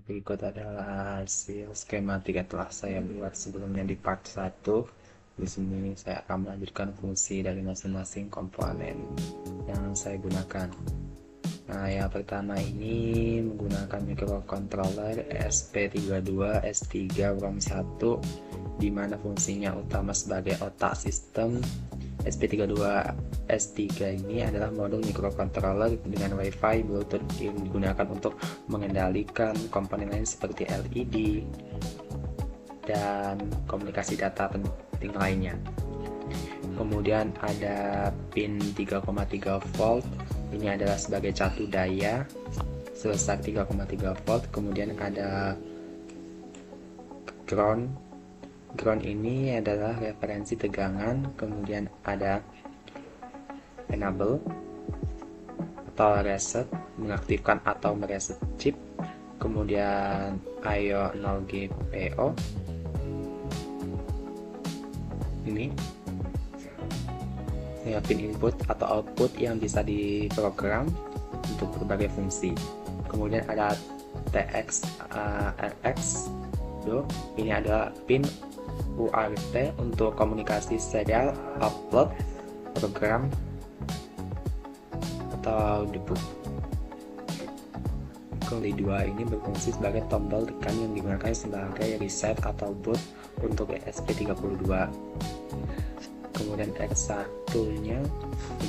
Berikut adalah hasil skematik yang telah saya buat sebelumnya di part 1. Di sini saya akan melanjutkan fungsi dari masing-masing komponen yang saya gunakan. Nah, yang pertama ini menggunakan microcontroller SP32 S3 ROM1, di mana fungsinya utama sebagai otak sistem. SP32 S3 ini adalah modul microcontroller dengan Wi-Fi Bluetooth yang digunakan untuk mengendalikan komponen lain seperti LED dan komunikasi data penting lainnya. Kemudian ada pin 3,3 volt, ini adalah sebagai catu daya sebesar 3,3 volt. Kemudian ada ground. Ground ini adalah referensi tegangan. Kemudian ada enable atau reset, mengaktifkan atau mereset chip. Kemudian IO 0GPO, ini ya, pin input atau output yang bisa diprogram untuk berbagai fungsi. Kemudian ada TX RX do, ini adalah pin UART untuk komunikasi serial upload program atau debug. Kemudian 2 ini berfungsi sebagai tombol tekan yang digunakan sebagai reset atau boot untuk ESP32. Kemudian X1 nya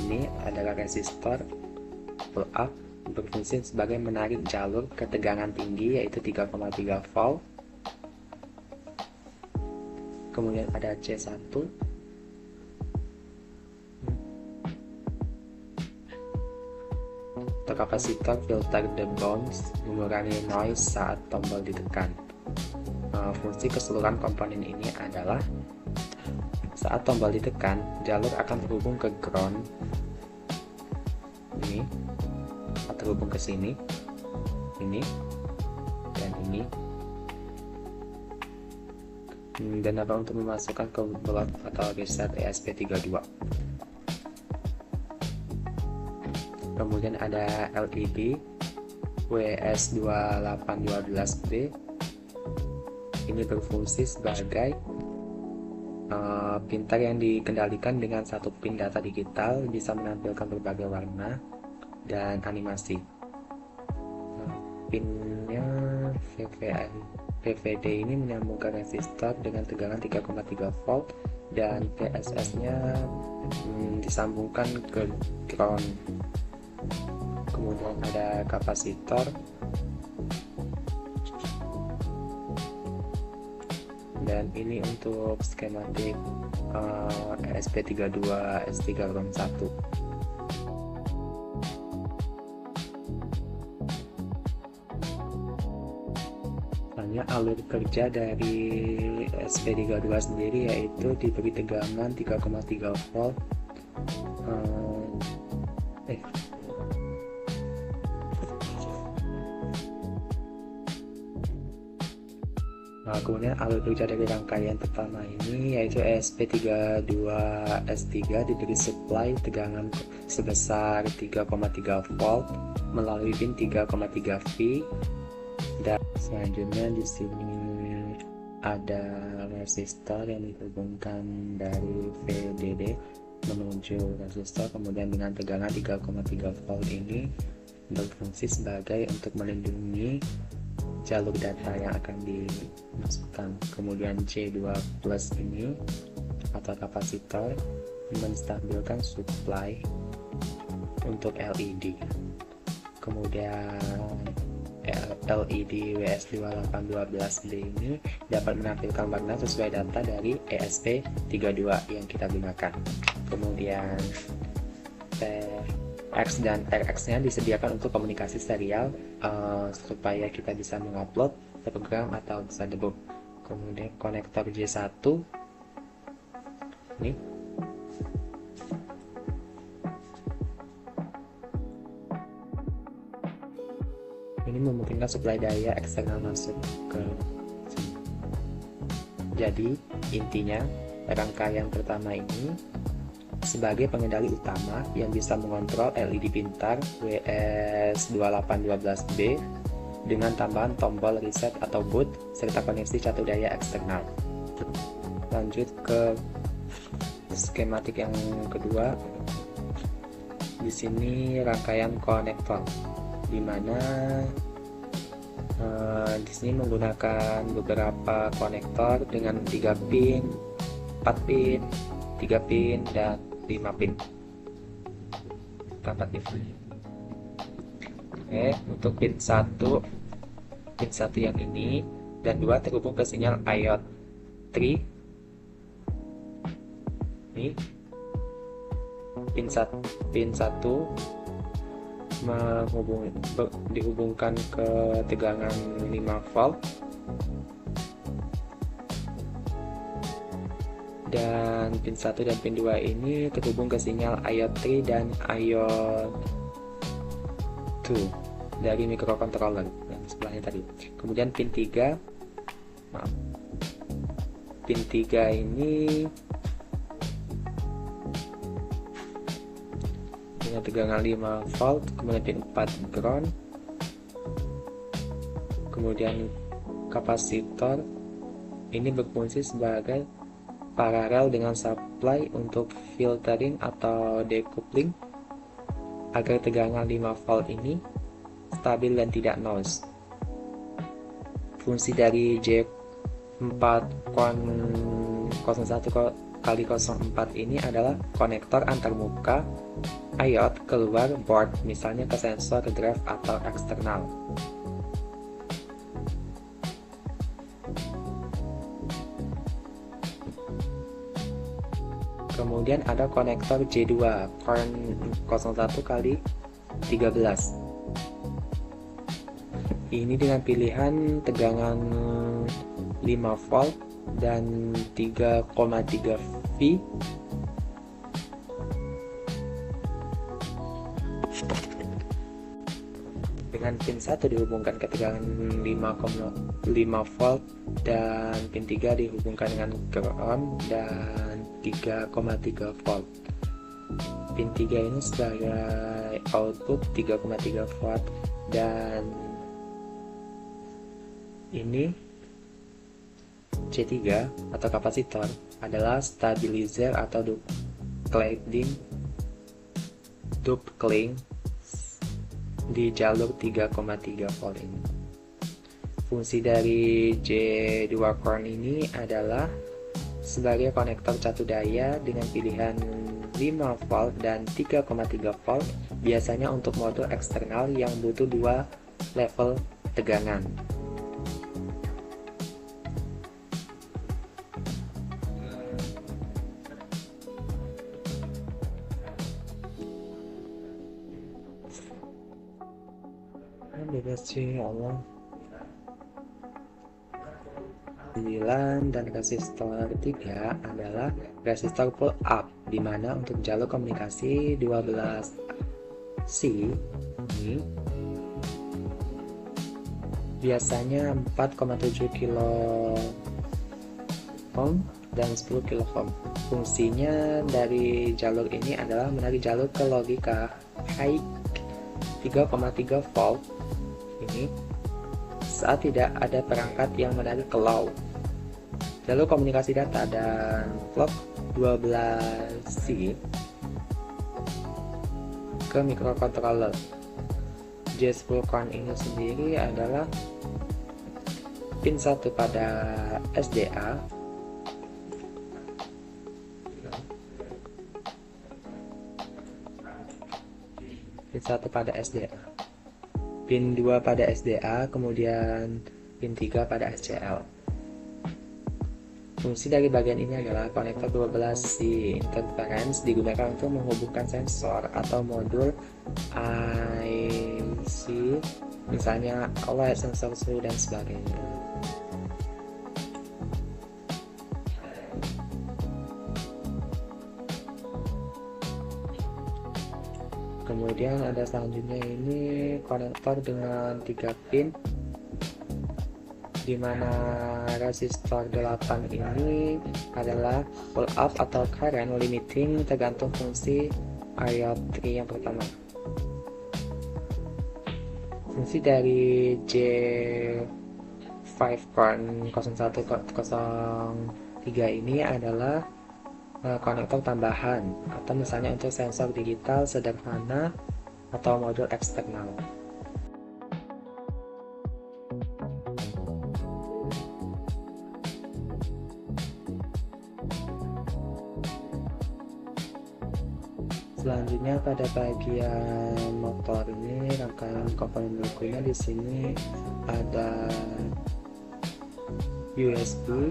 ini adalah resistor pull up, berfungsi sebagai menarik jalur ke tegangan tinggi yaitu 3,3 volt. Kemudian ada C1, kapasitor filter the bounce, mengurangi noise saat tombol ditekan. Fungsi keseluruhan komponen ini adalah saat tombol ditekan, jalur akan terhubung ke ground ini, terhubung ke sini, ini, dan ini, dan apa untuk memasukkan ke block atau reset ESP32. Kemudian ada LED WS2812B, ini berfungsi sebagai printer yang dikendalikan dengan satu pin data digital, bisa menampilkan berbagai warna dan animasi. Pinnya VVD ini menyambungkan resistor dengan tegangan 3,3 volt dan PSS nya disambungkan ke ground. Kemudian ada kapasitor dan ini untuk skematik SP32 S3 ROM1. Hanya alur kerja dari SP32 sendiri yaitu diberi tegangan 3,3 volt. Kemudian alur kerja dari rangkaian pertama ini yaitu SP32 S3 diberi supply tegangan sebesar 3,3 volt melalui pin 3,3 V, dan selanjutnya di sini ada resistor yang dihubungkan dari VDD menuju resistor. Kemudian dengan tegangan 3,3 volt ini berfungsi sebagai untuk melindungi jalur data yang akan dimasukkan. Kemudian C2 plus ini atau kapasitor menstabilkan supply untuk LED. Kemudian LED WS2812B ini dapat menampilkan warna sesuai data dari ESP32 yang kita gunakan. Kemudian X dan RX nya disediakan untuk komunikasi serial supaya kita bisa mengupload program atau bisa debug. Kemudian konektor J1 ini memungkinkan suplai daya eksternal masuk ke sini. Jadi intinya rangkaian pertama ini sebagai pengendali utama yang bisa mengontrol LED pintar WS2812B dengan tambahan tombol reset atau boot serta koneksi catur daya eksternal. Lanjut ke skematik yang kedua. Di sini rangkaian konektor, di mana di sini menggunakan beberapa konektor dengan 3 pin, 4 pin, 3 pin, dan 5 pin. 4 pin. Oke, untuk pin 1 yang ini dan 2 terhubung ke sinyal iOT 3. Ini pin 1 dihubungkan ke tegangan 5 volt dan pin 1 dan pin 2 ini terhubung ke sinyal iOT 3 dan iOT 2 dari microcontroller yang sebelahnya tadi. Kemudian pin 3 ini dengan tegangan 5 volt, kemudian pin 4 ground, kemudian kapasitor ini berfungsi sebagai paralel dengan supply untuk filtering atau decoupling agar tegangan 5 volt ini stabil dan tidak noise. Fungsi dari J401x04 ini adalah konektor antarmuka iOT keluar board, misalnya ke sensor, drive, atau eksternal. Kemudian ada konektor J2 Corn 01x13. Ini dengan pilihan tegangan 5 volt dan 3,3 V. Dengan pin 1 dihubungkan ke tegangan 5,5 volt dan pin 3 dihubungkan dengan ground dan 3,3 volt. Pin 3 ini sebagai output 3,3 volt dan ini C3 atau kapasitor adalah stabilizer atau doubling di jalur 3,3 volt ini. Fungsi dari J2 Corn ini adalah sebagai konektor catur daya dengan pilihan 5 volt dan 3,3 volt, biasanya untuk modul eksternal yang butuh 2 level tegangan. Bebas sih Allah. 9 dan resistor 3 adalah resistor pull up, di mana untuk jalur komunikasi 12C ini biasanya 4,7 kilo ohm dan 10 kilo ohm. Fungsinya dari jalur ini adalah menarik jalur ke logika high 3,3 volt ini saat tidak ada perangkat yang menarik ke low. Jalur komunikasi data dan clock 12C ke microcontroller. J10 Corn ini sendiri adalah pin 1 pada SDA, pin 1 pada SDA, pin 2 pada SDA, kemudian pin 3 pada SCL. Fungsi dari bagian ini adalah konektor 12C interference digunakan untuk menghubungkan sensor atau modul IC, misalnya OLED, sensor suhu, dan sebagainya. Kemudian ada selanjutnya ini konektor dengan 3 pin, di mana resistor 8 ini adalah pull up atau current limiting tergantung fungsi iOT 3 yang pertama. Fungsi dari J5.0103 ini adalah konektor tambahan, atau misalnya untuk sensor digital sederhana atau modul eksternal. Selanjutnya pada bagian motor ini, rangkaian komponen berikutnya di sini ada USB.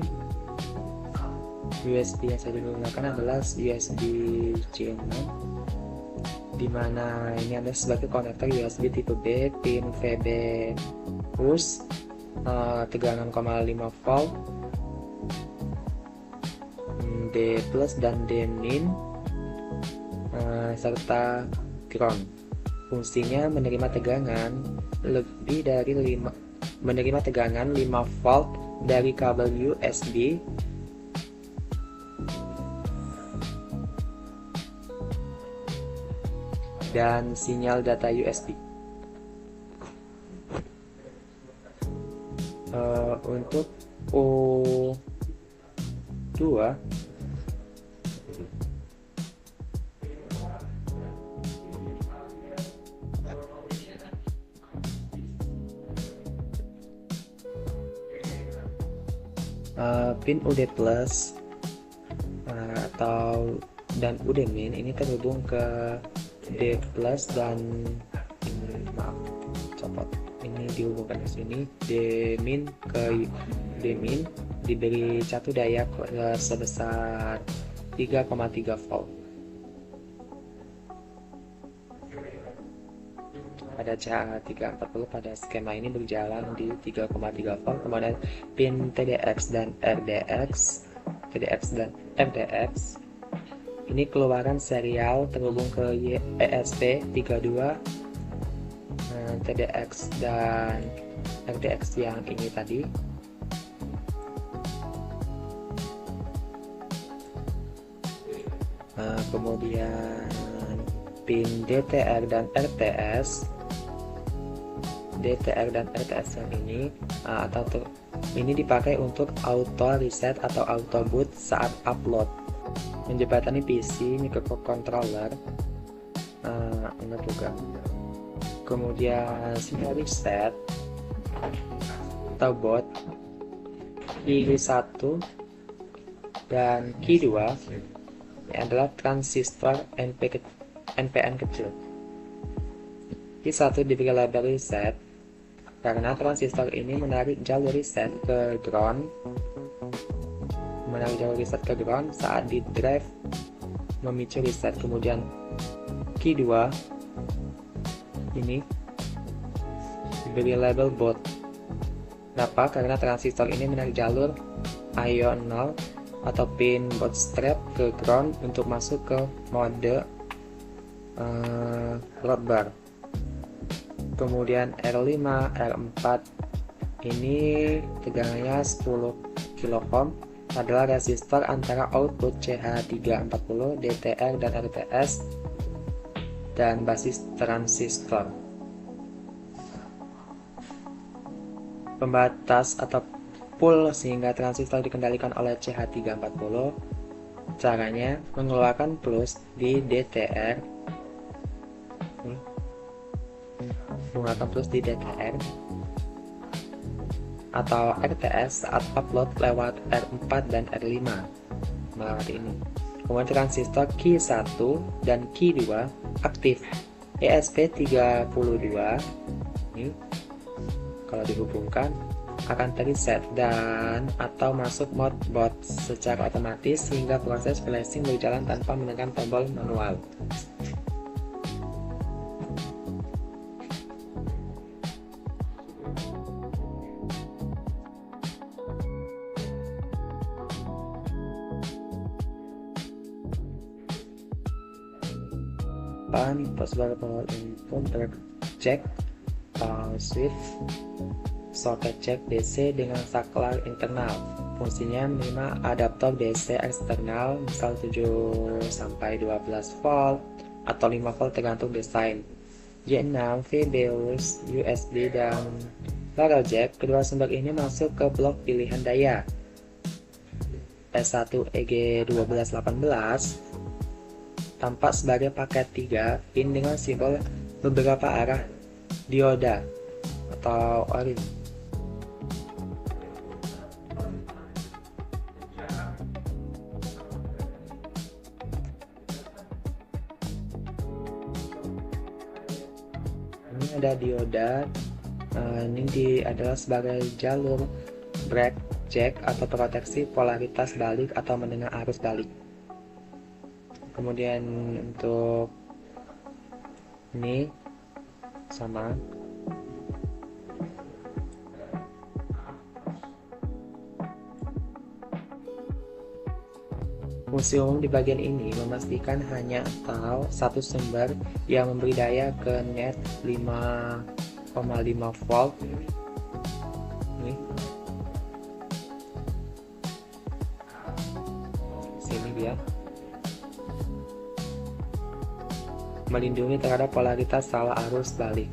USB yang saya gunakan adalah USB C6, dimana ini adalah sebagai konektor USB tipe B, pin VB push, tegangan 0,5 volt, D plus dan D min, serta ground. Fungsinya menerima tegangan 5 volt dari kabel USB dan sinyal data USB. Untuk O2 pin UD plus dan UD min ini terhubung ke D plus dan ini dihubungkan ke sini, D min ke D min diberi satu daya sebesar 3,3 volt. Pada CH340 pada skema ini berjalan di 3,3 volt. Kemudian pin TDX dan RDX ini keluaran serial terhubung ke ESP32, TDX dan RDX yang ini tadi. Kemudian pin DTR dan RTS yang ini ini dipakai untuk auto reset atau auto boot saat upload, menjembatani PC, microcontroller, ini juga. Kemudian sinyal reset atau boot key 1 dan key 2 ini adalah transistor NPN kecil. Key 1 diberi label reset karena transistor ini menarik jalur reset ke ground, saat di drive memicu reset. Kemudian key 2 ini diberi label boot. Kenapa? Karena transistor ini menarik jalur ion 0 atau pin bootstrap ke ground untuk masuk ke mode load bar. Kemudian R5, R4 ini tegangannya 10 kilo-ohm, adalah resistor antara output CH340, DTR dan RTS dan basis transistor. Pembatas atau pull sehingga transistor dikendalikan oleh CH340. Caranya mengeluarkan plus di DTR, atau RTS saat upload lewat R4 dan R5 melewati ini. Kemudian transistor key 1 dan key 2 aktif. ESP32 ini kalau dihubungkan akan terreset dan atau masuk mode boot secara otomatis sehingga proses flashing berjalan tanpa menekan tombol manual. Possible power input jack, switch, socket jack DC dengan saklar internal. Fungsinya menerima adaptor DC eksternal, misal 7 sampai 12 volt atau 5 volt tergantung desain. J6, VBus, USB, dan barrel jack. Kedua sumber ini masuk ke blok pilihan daya. S1 EG1218 tampak sebagai paket 3 pin dengan simbol beberapa arah dioda atau ORIN. Ini ada dioda. Ini adalah sebagai jalur brake jack atau proteksi polaritas balik atau menengah arus balik. Kemudian untuk ini sama. Fungsi umum di bagian ini memastikan hanya atau satu sumber yang memberi daya ke net 5,5 volt. Ini. Sini dia. Melindungi terhadap polaritas salah arus balik.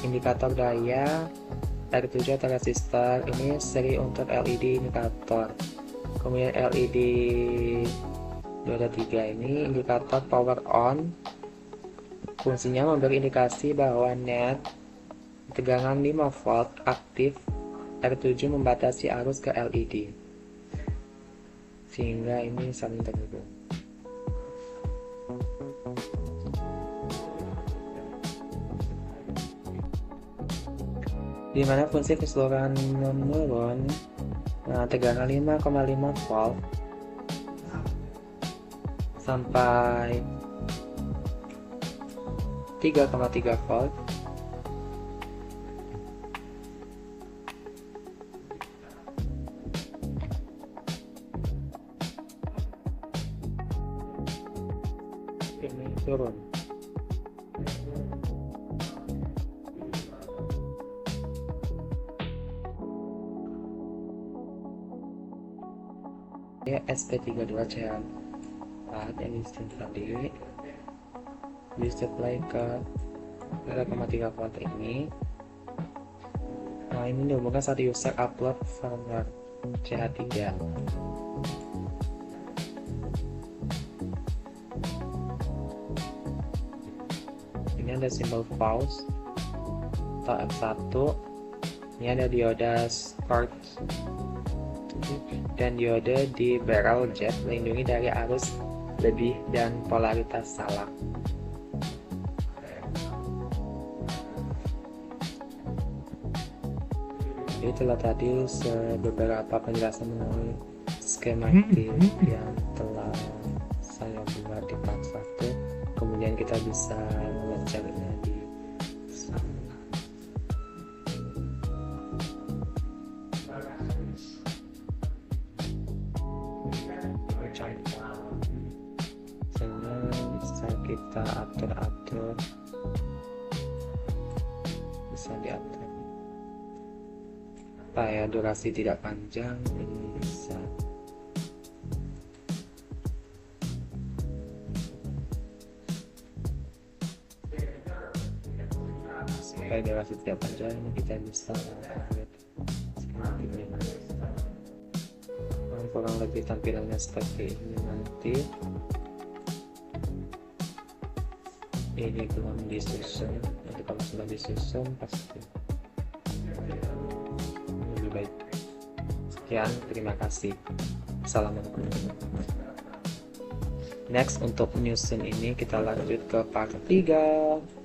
Indikator daya R7 atau resistor, ini seri untuk LED indikator. Kemudian LED dioda 3 ini indikator power on. Fungsinya memberi indikasi bahwa net tegangan 5 volt aktif. R7 membatasi arus ke LED sehingga ini saling terhubung. Di mana fungsi keseluruhan menurun tegangan 5,5 volt sampai 3,3 volt. Ini turun. Ya, SP32CH4 yang tadi disuplai ke 3,3 volt ini. Nah, ini dihubungkan satu user upload firmware CH3. Ini ada simbol pause atau F1. Ini ada dioda start dan dioda di barrel jack melindungi dari arus lebih dan polaritas salah. Itulah tadi beberapa penjelasan mengenai skematik yang telah saya buat di part 1. Kemudian kita bisa mengeceknya di bisa kita atur bisa diatur supaya durasi tidak panjang. Ini bisa supaya durasi tidak panjang, ini kita bisa kurang lebih tampilannya seperti ini. Nanti ini belum disusun, nanti kalau sudah disusun pasti lebih baik. Sekian, terima kasih. Assalamualaikum. Next, untuk nyusun ini kita lanjut ke part 3.